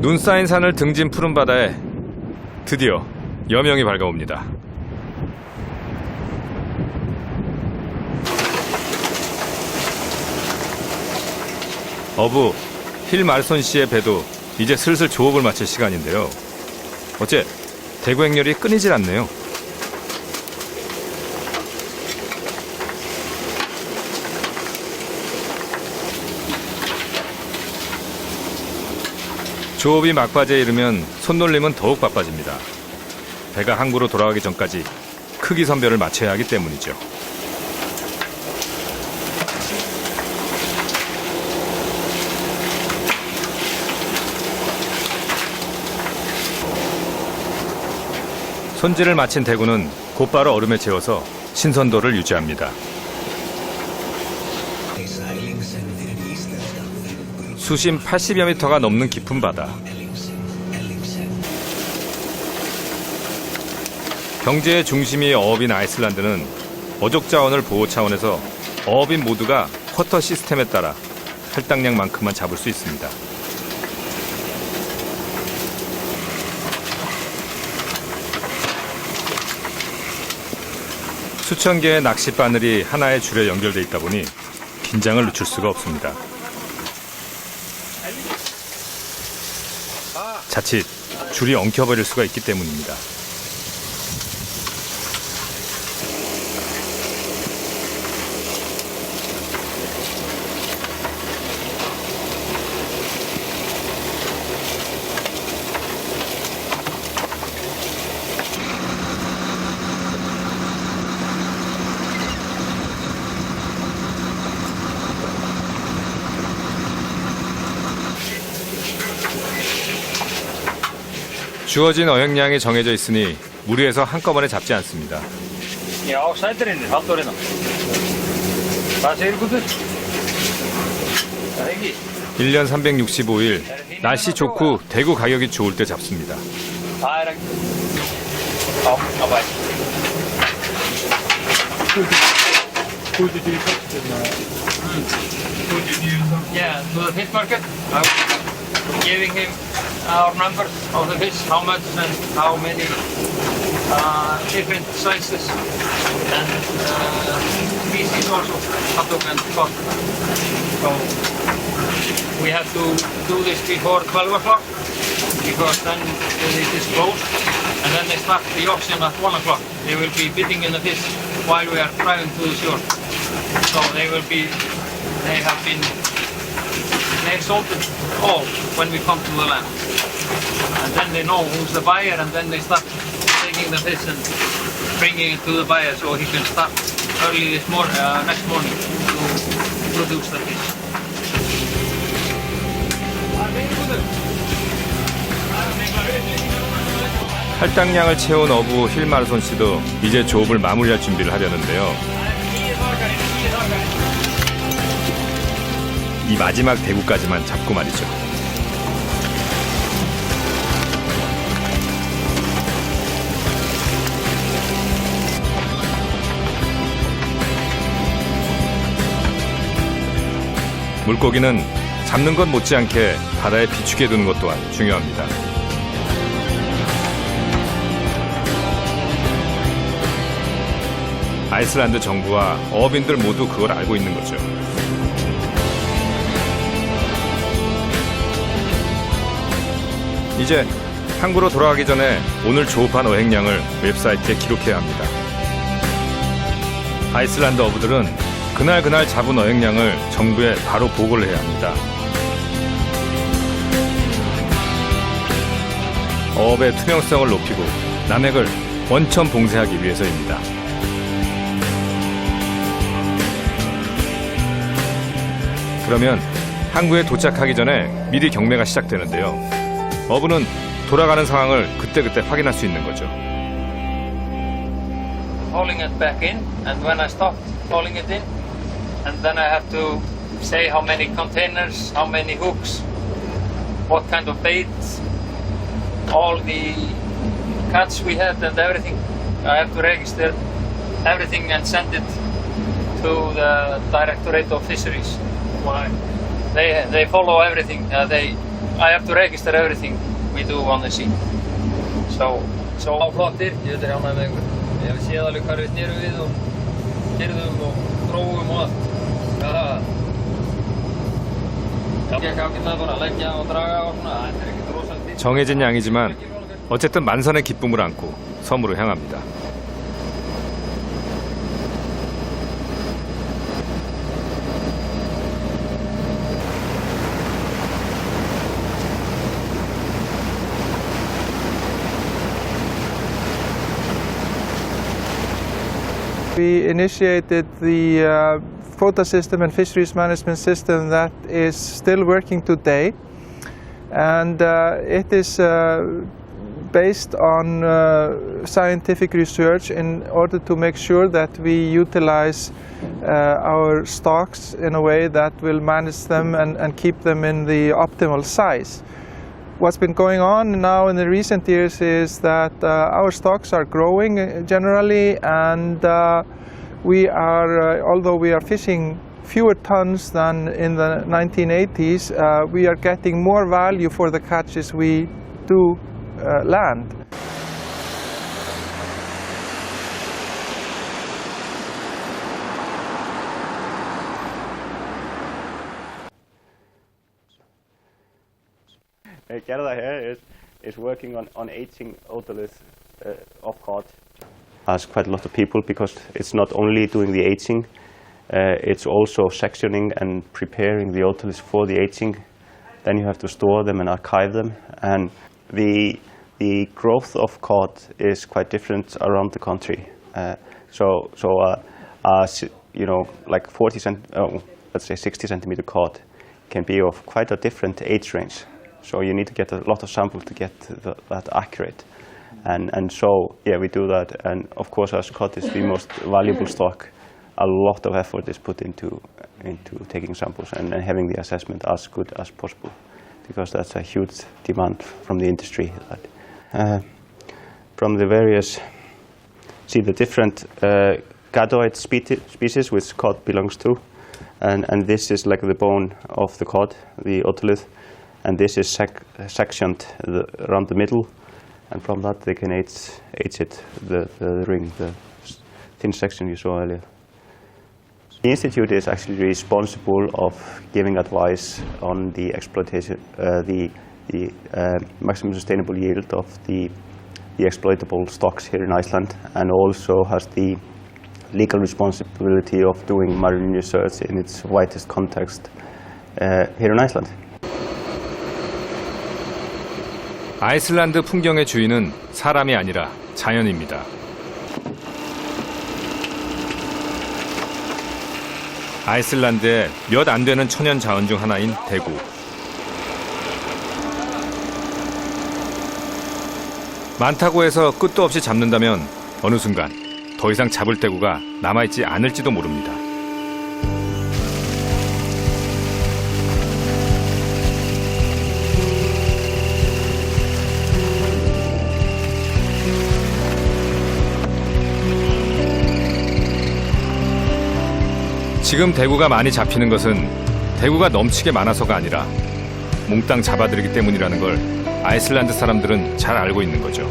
눈 쌓인 산을 등진 푸른 바다에 드디어 여명이 밝아옵니다. 어부 힐 말손 씨의 배도 이제 슬슬 조업을 마칠 시간인데요. 어째 대구 행렬이 끊이질 않네요. 조업이 막바지에 이르면 손놀림은 더욱 바빠집니다. 배가 항구로 돌아가기 전까지 크기 선별을 마쳐야 하기 때문이죠. 손질을 마친 대구는 곧바로 얼음에 채워서 신선도를 유지합니다. 수심 80여 미터가 넘는 깊은 바다. 경제의 중심이 어업인 아이슬란드는 어족 자원을 보호 차원에서 어업인 모두가 쿼터 시스템에 따라 할당량만큼만 잡을 수 있습니다. 수천 개의 낚시 바늘이 하나의 줄에 연결돼 있다 보니 긴장을 늦출 수가 없습니다. 자칫 줄이 엉켜버릴 수가 있기 때문입니다. 주어진 어획량이 정해져 있으니 무리해서 한꺼번에 잡지 않습니다. 1년 365일 날씨 좋고 대구 가격이 좋을 때 잡습니다. Yeah, to the fish market. I'm giving him our numbers of the fish, how much and how many different sizes and species also, haddock and cod. So we have to do this before 12 o'clock because then it is closed and then they start the auction at 1 o'clock. They will be bidding in the fish while we are driving to the shore. So they sold it all when we come to the land. And then they know who's the buyer and then they start taking the fish and bringing it to the buyer so he can start early next morning to produce the fish. 할당량을 채운 어부 힐마르손 씨도 이제 조업을 마무리할 준비를 하려는데요. 이 마지막 대구까지만 잡고 말이죠. 물고기는 잡는 것 못지않게 바다에 비추게 두는 것 또한 중요합니다. 아이슬란드 정부와 어업인들 모두 그걸 알고 있는 거죠. 이제 항구로 돌아가기 전에 오늘 조업한 어획량을 웹사이트에 기록해야 합니다. 아이슬란드 어부들은 그날 잡은 어획량을 정부에 바로 보고를 해야 합니다. 어업의 투명성을 높이고 남획을 원천 봉쇄하기 위해서입니다. 그러면 항구에 도착하기 전에 미리 경매가 시작되는데요. 어부는 돌아가는 상황을 그때그때 확인할 수 있는 거죠. Hauling it back in, and when I stop hauling it in, and then I have to say how many containers, how many hooks, what kind of bait, all the catch we had and everything. I have to register everything and send it to the Directorate of Fisheries. Why? They follow everything. I have to register everything we do on the sea. So flottir, ég veit ánægð með ykkur. Ég hef séð alveg hvað við snerum við og kyrðum og drógum og allt. Gekk ágætlega bara að leggja og draga og svona, þetta ekkert rosalega. 정해진 양이지만 어쨌든 만선의 기쁨을 안고 섬으로 향합니다. We initiated the quota system and fisheries management system that is still working today, and it is based on scientific research in order to make sure that we utilize our stocks in a way that will manage them and keep them in the optimal size. What's been going on now in the recent years is that our stocks are growing generally, and we are, although we are fishing fewer tons than in the 1980s, we are getting more value for the catches we do land. Gerda here is working on aging otolith of cod. Has quite a lot of people because it's not only doing the aging, it's also sectioning and preparing the otoliths for the aging. Then you have to store them and archive them, and the growth of cod is quite different around the country. You know, like 60 centimeter cod can be of quite a different age range. So you need to get a lot of samples to get that accurate, and so yeah, we do that. And of course, as cod is the most valuable stock, a lot of effort is put into taking samples and having the assessment as good as possible, because that's a huge demand from the industry. From the various, the different gadoid species which cod belongs to, and this is like the bone of the cod, the otolith. And this is sectioned around the middle, and from that they can age it, the ring, the thin section you saw earlier. The Institute is actually responsible of giving advice on the exploitation, the maximum sustainable yield of the exploitable stocks here in Iceland, and also has the legal responsibility of doing marine research in its widest context here in Iceland. 아이슬란드 풍경의 주인은 사람이 아니라 자연입니다. 아이슬란드의 몇 안 되는 천연 자원 중 하나인 대구. 많다고 해서 끝도 없이 잡는다면 어느 순간 더 이상 잡을 대구가 남아있지 않을지도 모릅니다. 지금 대구가 많이 잡히는 것은 대구가 넘치게 많아서가 아니라 몽땅 잡아들이기 때문이라는 걸 아이슬란드 사람들은 잘 알고 있는 거죠.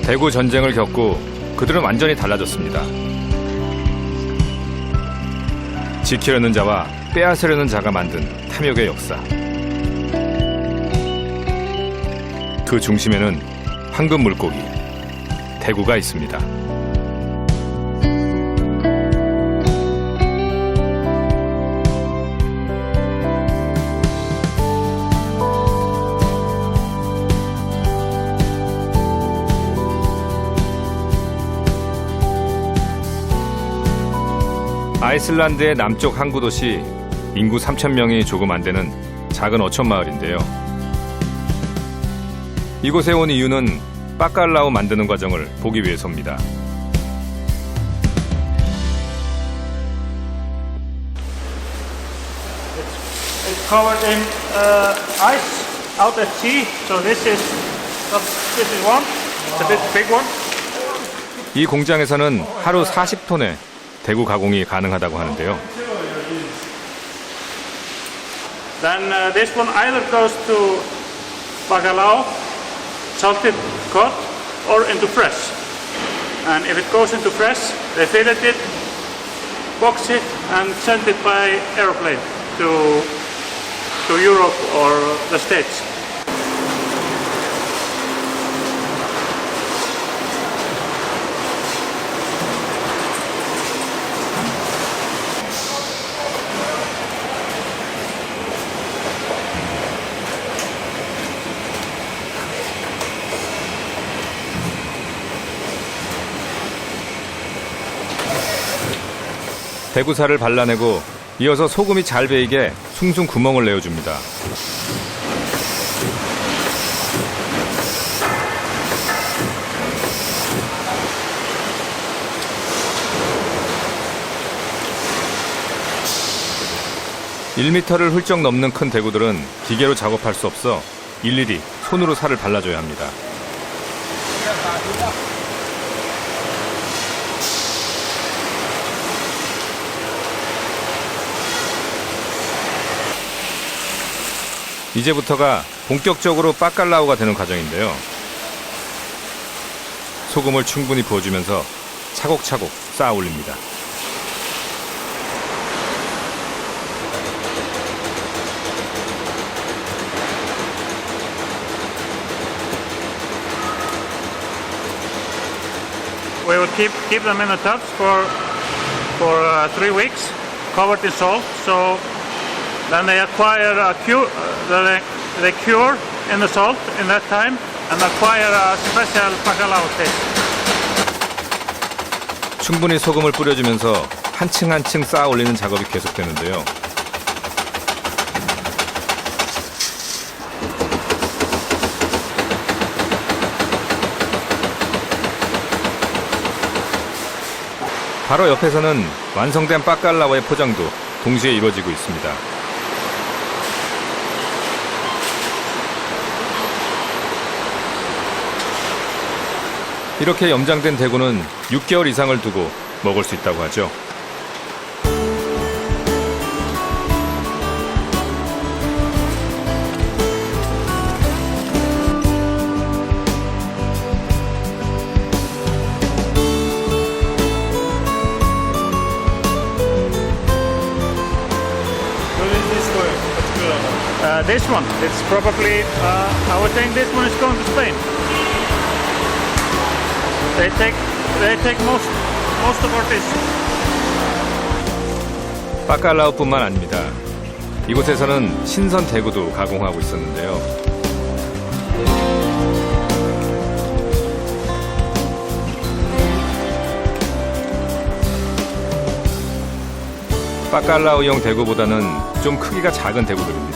대구 전쟁을 겪고 그들은 완전히 달라졌습니다. 지키려는 자와 빼앗으려는 자가 만든 탐욕의 역사. 그 중심에는 황금 물고기, 대구가 있습니다. 아이슬란드의 남쪽 항구 도시, 인구 3,000명이 조금 안 되는 작은 어촌 마을인데요. 이곳에 온 이유는 빠깔라우 만드는 과정을 보기 위해서입니다. It's covered in ice out at sea. So this is one. It's a big one. 이 공장에서는 하루 40톤의 대구 가공이 가능하다고 하는데요. then this one either goes to bacalhau, salted cod, or into fresh. And if it goes into fresh, they fillet it, box it, and send it by airplane to Europe or the States. 대구살을 발라내고 이어서 소금이 잘 배이게 숭숭 구멍을 내어줍니다. (1m를) 훌쩍 넘는 큰 대구들은 기계로 작업할 수 없어 일일이 손으로 살을 발라줘야 합니다. 이제부터가 본격적으로 바칼라우가 되는 과정인데요. 소금을 충분히 부어주면서 차곡차곡 쌓아 올립니다. We will keep them in the tubs for 3 weeks, covered in salt. So then they acquire a cure. They cure in the salt in that time and acquire a special bacalhau taste. 충분히 소금을 뿌려주면서 한층 한층 쌓아 올리는 작업이 계속되는데요. 바로 옆에서는 완성된 바칼라와의 포장도 동시에 이루어지고 있습니다. 이렇게 염장된 대구는 6개월 이상을 두고 먹을 수 있다고 하죠. This one, it's probably, I would think this one is going to Spain. They take most of our fish. 바칼라우뿐만 아닙니다. 이곳에서는 신선 대구도 가공하고 있었는데요. 바칼라우용 대구보다는 좀 크기가 작은 대구들입니다.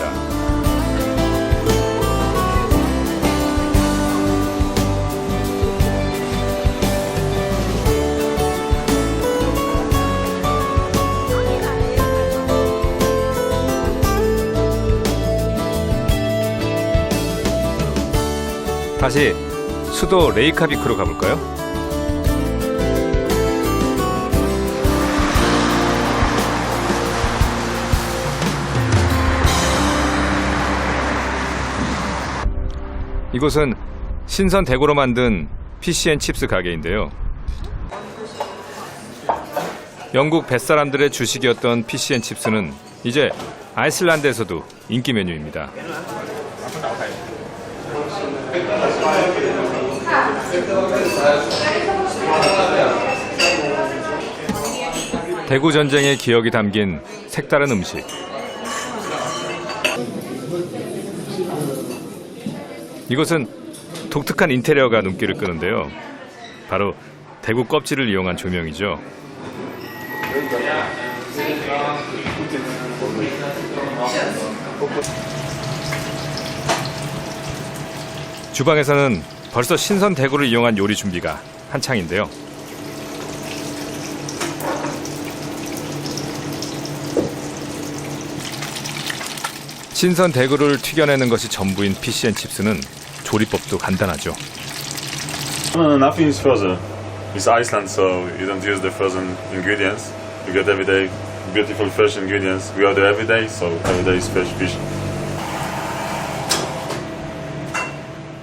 다시 수도 레이카비크로 가볼까요? 이곳은 신선 대구로 만든 피시앤칩스 가게인데요. 영국 뱃사람들의 주식이었던 피시앤칩스는 이제 아이슬란드에서도 인기 메뉴입니다. 대구 전쟁의 기억이 담긴 색다른 음식. 이곳은 독특한 인테리어가 눈길을 끄는데요. 바로 대구 껍질을 이용한 조명이죠. 주방에서는 벌써 신선 대구를 이용한 요리 준비가 한창인데요. 신선 대구를 튀겨내는 것이 전부인 피시앤칩스는 조리법도 간단하죠. No, nothing is frozen. It's Iceland, so you don't use the frozen ingredients. You get every day beautiful fresh ingredients. We order every day, so every day is fresh fish.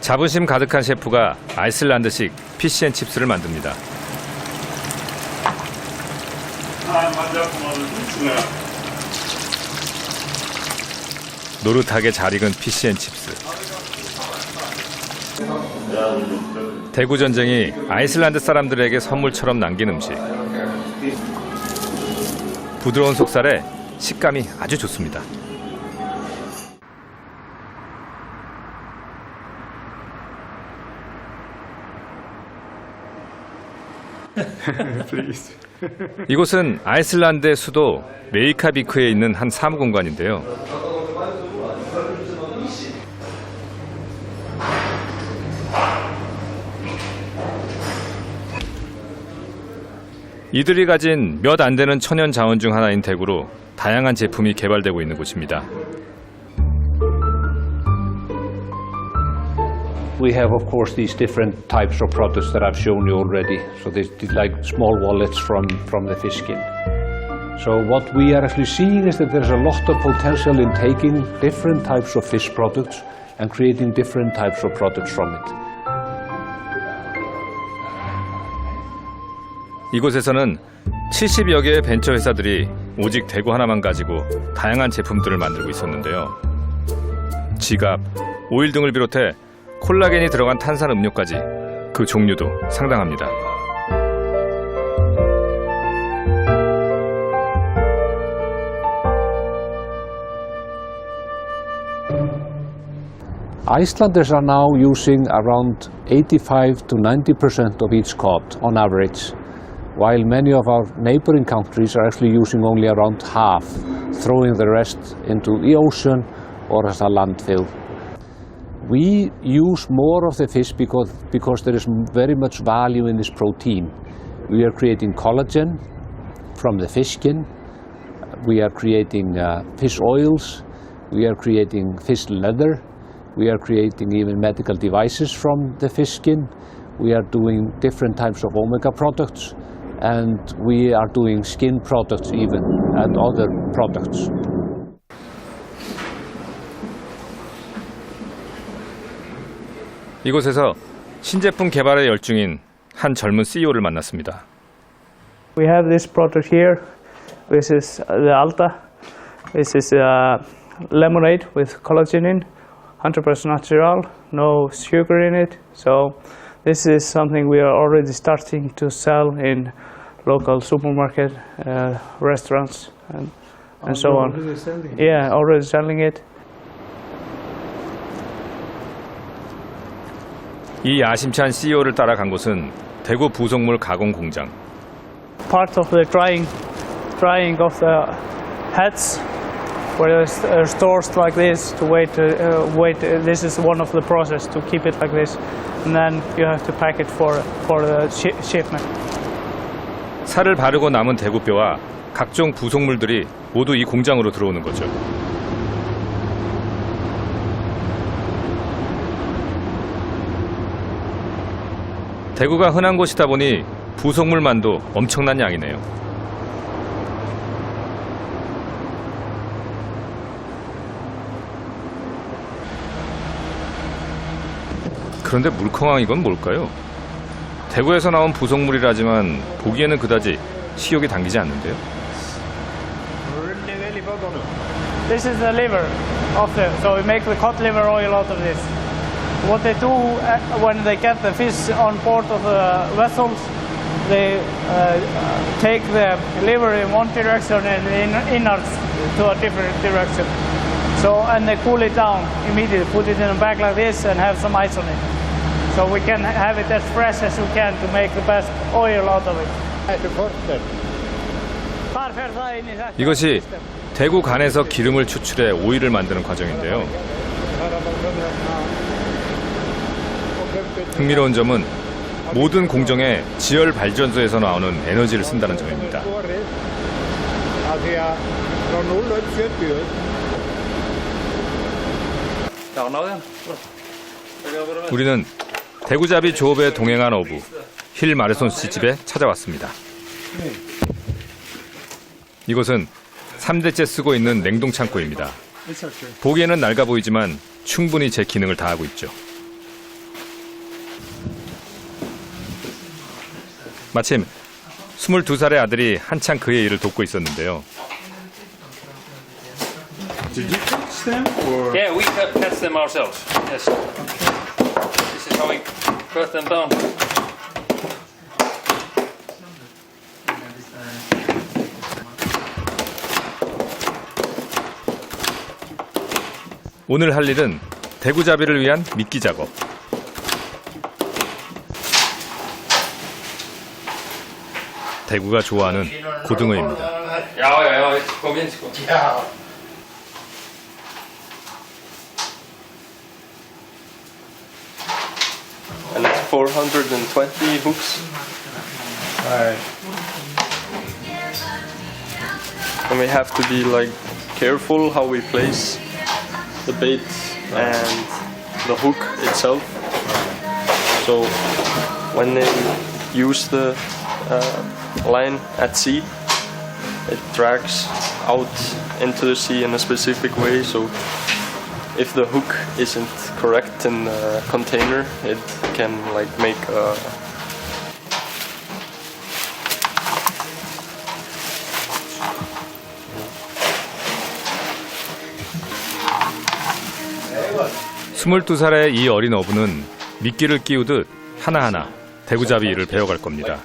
자부심 가득한 셰프가 아이슬란드식 피시앤칩스를 만듭니다. 노릇하게 잘 익은 피시앤칩스. 대구 전쟁이 아이슬란드 사람들에게 선물처럼 남긴 음식. 부드러운 속살에 식감이 아주 좋습니다. 이곳은 아이슬란드의 수도 레이카비크에 있는 한 사무공간인데요. 이들이 가진 몇 안 되는 천연 자원 중 하나인 대구로 다양한 제품이 개발되고 있는 곳입니다. We have, of course, these different types of products that I've shown you already. So these like small wallets from the fish skin. So what we are actually seeing is that there's a lot of potential in taking different types of fish products and creating different types of products from it. 이곳에서는 70여 개의 벤처 회사들이 오직 대구 하나만 가지고 다양한 제품들을 만들고 있었는데요. 지갑, 오일 등을 비롯해 콜라겐이 들어간 탄산 음료까지 그 종류도 상당합니다. Icelanders are now using around 85 to 90% of each cod on average, while many of our neighboring countries are actually using only around half, throwing the rest into the ocean or as a landfill. We use more of the fish because there is very much value in this protein. We are creating collagen from the fish skin. We are creating fish oils. We are creating fish leather. We are creating even medical devices from the fish skin. We are doing different types of omega products. And we are doing skin products even and other products. 이곳에서 신제품 개발에 열중인 한 젊은 CEO를 만났습니다. We have this product here. This is the Alta. This is lemonade with collagen in, 100% natural, no sugar in it. So this is something we are already starting to sell in local supermarket, restaurants, and so on. Yeah, already selling it. 이 야심찬 CEO를 따라간 곳은 대구 부속물 가공 공장. Part of the drying of the heads, where there's stores like this to wait. This is one of the process to keep it like this, and then you have to pack it for the shipment. 살을 바르고 남은 대구뼈와 각종 부속물들이 모두 이 공장으로 들어오는 거죠. 대구가 흔한 곳이다 보니 부속물만도 엄청난 양이네요. 그런데 물컹한 이건 뭘까요? 대구에서 나온 부속물이라지만 보기에는 그다지 식욕이 당기지 않는데요. This is the liver of them, so we make the cod liver oil out of this. What they do when they get the fish on board of the vessels, they take the liver in one direction and the innards to a different direction. So, and they cool it down immediately, put it in a bag like this and have some ice on it. So we can have it as fresh as we can to make the best oil out of it. 이것이 대구 간에서 기름을 추출해 오일을 만드는 과정인데요. 흥미로운 점은 모든 공정에 지열 발전소에서 나오는 에너지를 쓴다는 점입니다. 우리는 대구잡이 조업에 동행한 어부 힐 마르손 씨 집에 찾아왔습니다. 이곳은 3대째 쓰고 있는 냉동 창고입니다. 보기에는 낡아 보이지만 충분히 제 기능을 다하고 있죠. 마침 22살의 아들이 한창 그의 일을 돕고 있었는데요. Yeah, we cut them ourselves. Yes. This is how we cut them down. 오늘 할 일은 대구잡이를 위한 미끼 작업. 대구가 좋아하는 고등어입니다. Ja, kom in. And it's 420 hooks. And we have to be like careful how we place the bait and the hook itself. So when they use the line at sea, it drags out into the sea in a specific way. So if the hook isn't correct in the container, it can like make a 스물두 살의 이 어린 어부는 미끼를 끼우듯 하나하나 대구잡이 일을 배워갈 겁니다.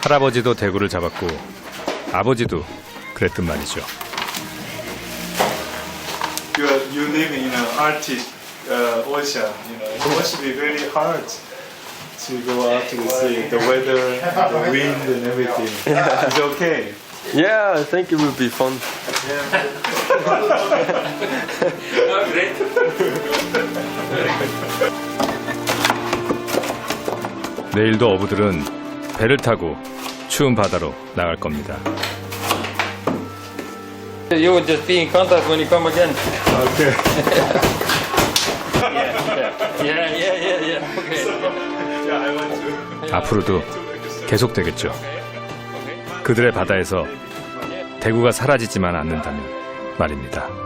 할아버지도 대구를 잡았고 아버지도 그랬단 말이죠. You live in an Arctic ocean, you know. It must be very hard to go out to the sea. The weather, the wind, and everything. It's okay. yeah, I think it would be fun. 내일도 어부들은 배를 타고 추운 바다로 나갈 겁니다. You will just be in contact when you come again. Okay. Yeah. Okay. Yeah, I want to. 앞으로도 계속되겠죠. 그들의 바다에서 대구가 사라지지만 않는다면 말입니다.